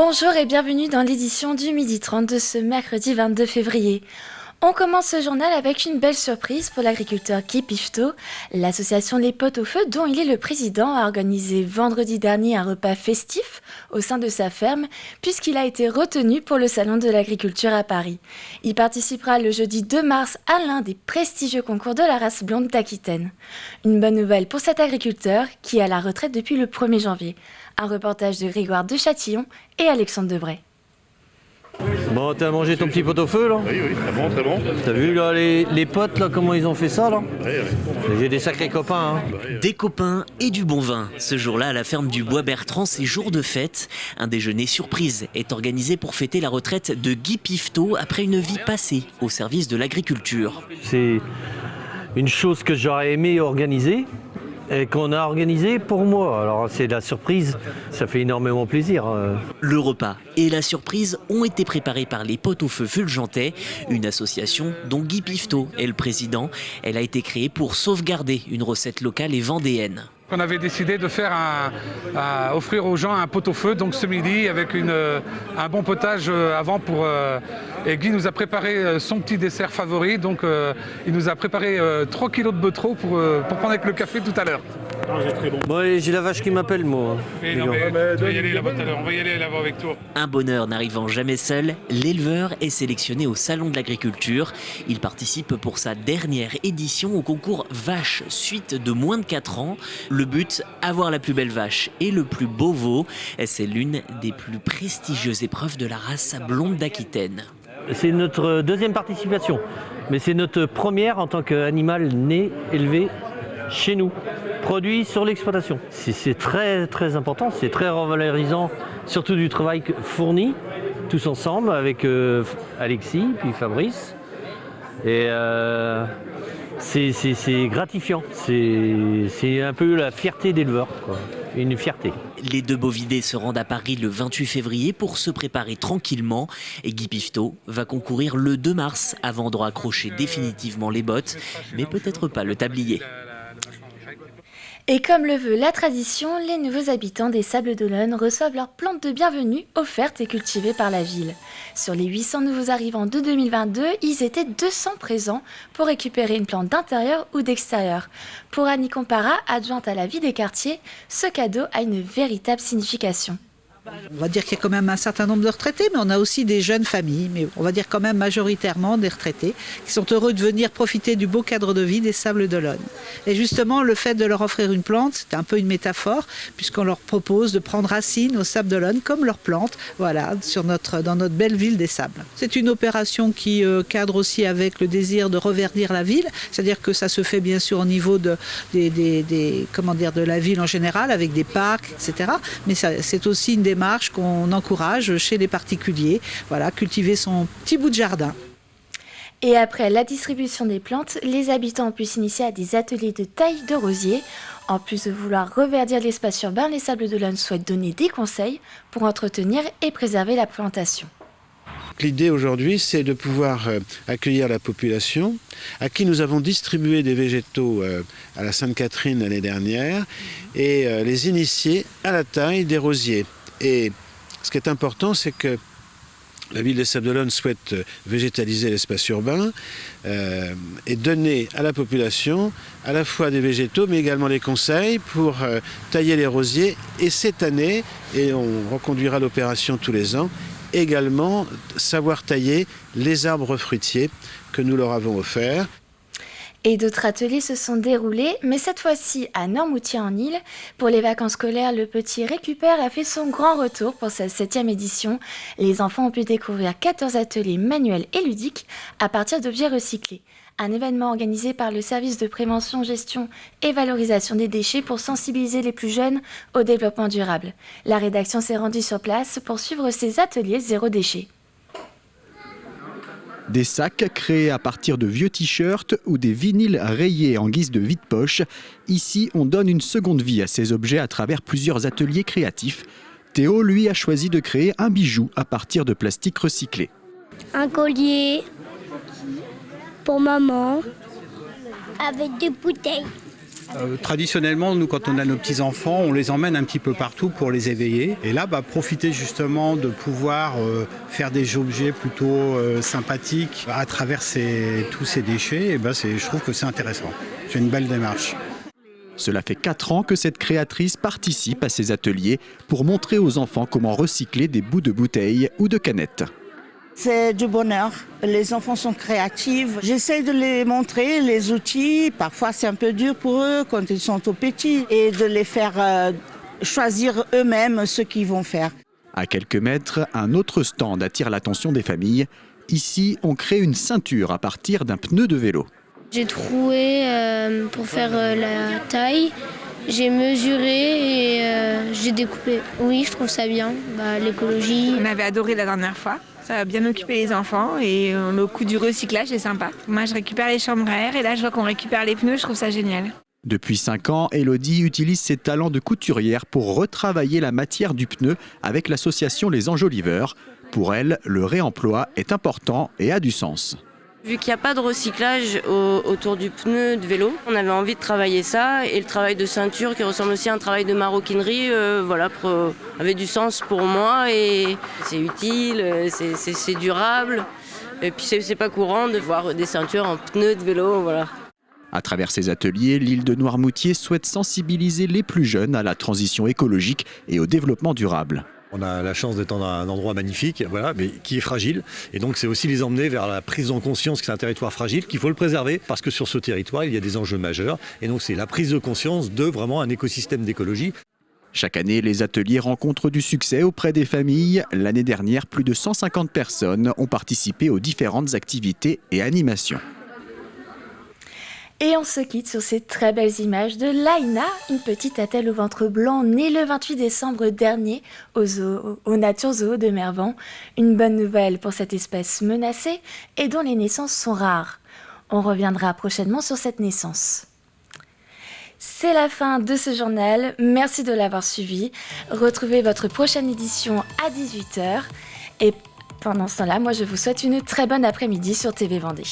Bonjour et bienvenue dans l'édition du 12h30 de ce mercredi 22 février. On commence ce journal avec une belle surprise pour l'agriculteur Guy Pifto. L'association Les Potes au Feu, dont il est le président, a organisé vendredi dernier un repas festif au sein de sa ferme, puisqu'il a été retenu pour le Salon de l'Agriculture à Paris. Il participera le jeudi 2 mars à l'un des prestigieux concours de la race blonde d'Aquitaine. Une bonne nouvelle pour cet agriculteur qui est à la retraite depuis le 1er janvier. Un reportage de Grégoire de Châtillon et Alexandre Debray. Bon, t'as mangé ton petit pot-au-feu là? Oui, très bon, très bon. T'as vu là les potes là, comment ils ont fait ça là? Oui. J'ai des sacrés copains hein. Des copains et du bon vin. Ce jour-là, à la ferme du Bois Bertrand, c'est jour de fête. Un déjeuner surprise est organisé pour fêter la retraite de Guy Pifto après une vie passée au service de l'agriculture. C'est une chose que j'aurais aimé organiser et qu'on a organisé pour moi. Alors c'est la surprise, ça fait énormément plaisir. Le repas et la surprise ont été préparés par les Potes au Feu Fulgentais, une association dont Guy Pifto est le président. Elle a été créée pour sauvegarder une recette locale et vendéenne. On avait décidé de faire offrir aux gens un pot-au-feu, donc ce midi, avec un bon potage avant pour... et Guy nous a préparé son petit dessert favori, donc il nous a préparé 3 kilos de beutreau pour prendre avec le café tout à l'heure. C'est très bon. Bon, j'ai la vache qui m'appelle moi. Mais non, mais tu vas y aller là-bas tout à l'heure, on va y aller là-bas avec toi. Un bonheur n'arrivant jamais seul, l'éleveur est sélectionné au Salon de l'Agriculture. Il participe pour sa dernière édition au concours Vache, suite de moins de 4 ans. Le but, avoir la plus belle vache et le plus beau veau. C'est l'une des plus prestigieuses épreuves de la race blonde d'Aquitaine. C'est notre deuxième participation, mais c'est notre première en tant qu'animal né, élevé chez nous, produit sur l'exploitation. C'est très très important, c'est très revalorisant, surtout du travail fourni, tous ensemble, avec Alexis, puis Fabrice. Et c'est gratifiant, c'est un peu la fierté d'éleveur, quoi. Une fierté. Les deux bovidés se rendent à Paris le 28 février pour se préparer tranquillement. Et Guy Pifto va concourir le 2 mars avant de raccrocher définitivement les bottes, mais peut-être pas le tablier. Et comme le veut la tradition, les nouveaux habitants des Sables d'Olonne reçoivent leurs plantes de bienvenue offertes et cultivées par la ville. Sur les 800 nouveaux arrivants de 2022, ils étaient 200 présents pour récupérer une plante d'intérieur ou d'extérieur. Pour Annie Compara, adjointe à la vie des quartiers, ce cadeau a une véritable signification. On va dire qu'il y a quand même un certain nombre de retraités, mais on a aussi des jeunes familles, mais on va dire quand même majoritairement des retraités, qui sont heureux de venir profiter du beau cadre de vie des Sables d'Olonne. Et justement, le fait de leur offrir une plante, c'est un peu une métaphore, puisqu'on leur propose de prendre racine aux Sables d'Olonne comme leur plante, voilà, dans notre belle ville des Sables. C'est une opération qui cadre aussi avec le désir de reverdir la ville, c'est-à-dire que ça se fait bien sûr au niveau de la ville en général, avec des parcs, etc. Mais c'est aussi une démarche qu'on encourage chez les particuliers, voilà, cultiver son petit bout de jardin. Et après la distribution des plantes, les habitants ont pu s'initier à des ateliers de taille de rosiers. En plus de vouloir reverdir l'espace urbain, les Sables d'Olonne souhaitent donner des conseils pour entretenir et préserver la plantation. L'idée aujourd'hui, c'est de pouvoir accueillir la population, à qui nous avons distribué des végétaux à la Sainte-Catherine l'année dernière, et les initier à la taille des rosiers. Et ce qui est important, c'est que la ville des Sables d'Olonne souhaite végétaliser l'espace urbain et donner à la population à la fois des végétaux, mais également des conseils pour tailler les rosiers. Et cette année, et on reconduira l'opération tous les ans, également savoir tailler les arbres fruitiers que nous leur avons offerts. Et d'autres ateliers se sont déroulés, mais cette fois-ci à Noirmoutier-en-Île. Pour les vacances scolaires, le Petit Récupère a fait son grand retour pour sa 7e édition. Les enfants ont pu découvrir 14 ateliers manuels et ludiques à partir d'objets recyclés. Un événement organisé par le service de prévention, gestion et valorisation des déchets pour sensibiliser les plus jeunes au développement durable. La rédaction s'est rendue sur place pour suivre ces ateliers zéro déchet. Des sacs créés à partir de vieux t-shirts ou des vinyles rayés en guise de vide-poche. Ici, on donne une seconde vie à ces objets à travers plusieurs ateliers créatifs. Théo, lui, a choisi de créer un bijou à partir de plastique recyclé. Un collier pour maman avec des bouteilles. Traditionnellement, nous, quand on a nos petits-enfants, on les emmène un petit peu partout pour les éveiller. Et là, profiter justement de pouvoir faire des objets plutôt sympathiques à travers tous ces déchets, je trouve que c'est intéressant. C'est une belle démarche. Cela fait 4 ans que cette créatrice participe à ces ateliers pour montrer aux enfants comment recycler des bouts de bouteilles ou de canettes. C'est du bonheur. Les enfants sont créatifs. J'essaie de les montrer les outils. Parfois, c'est un peu dur pour eux quand ils sont tout petits et de les faire choisir eux-mêmes ce qu'ils vont faire. À quelques mètres, un autre stand attire l'attention des familles. Ici, on crée une ceinture à partir d'un pneu de vélo. J'ai troué pour faire la taille. J'ai mesuré et j'ai découpé. Oui, je trouve ça bien, l'écologie. On avait adoré la dernière fois. Ça a bien occupé les enfants et le coût du recyclage est sympa. Moi, je récupère les chambres à air et là, je vois qu'on récupère les pneus. Je trouve ça génial. Depuis 5 ans, Elodie utilise ses talents de couturière pour retravailler la matière du pneu avec l'association Les Enjoliveurs. Pour elle, le réemploi est important et a du sens. Vu qu'il n'y a pas de recyclage autour du pneu de vélo, on avait envie de travailler ça et le travail de ceinture qui ressemble aussi à un travail de maroquinerie avait du sens pour moi et c'est utile, c'est durable et puis c'est pas courant de voir des ceintures en pneus de vélo. Voilà. À travers ces ateliers, l'île de Noirmoutier souhaite sensibiliser les plus jeunes à la transition écologique et au développement durable. On a la chance d'être dans un endroit magnifique, mais qui est fragile. Et donc c'est aussi les emmener vers la prise en conscience que c'est un territoire fragile, qu'il faut le préserver, parce que sur ce territoire, il y a des enjeux majeurs. Et donc c'est la prise de conscience de vraiment un écosystème d'écologie. Chaque année, les ateliers rencontrent du succès auprès des familles. L'année dernière, plus de 150 personnes ont participé aux différentes activités et animations. Et on se quitte sur ces très belles images de Laïna, une petite attelle au ventre blanc née le 28 décembre dernier au Nature Zoo de Mervan. Une bonne nouvelle pour cette espèce menacée et dont les naissances sont rares. On reviendra prochainement sur cette naissance. C'est la fin de ce journal. Merci de l'avoir suivi. Retrouvez votre prochaine édition à 18h. Et pendant ce temps-là, moi je vous souhaite une très bonne après-midi sur TV Vendée.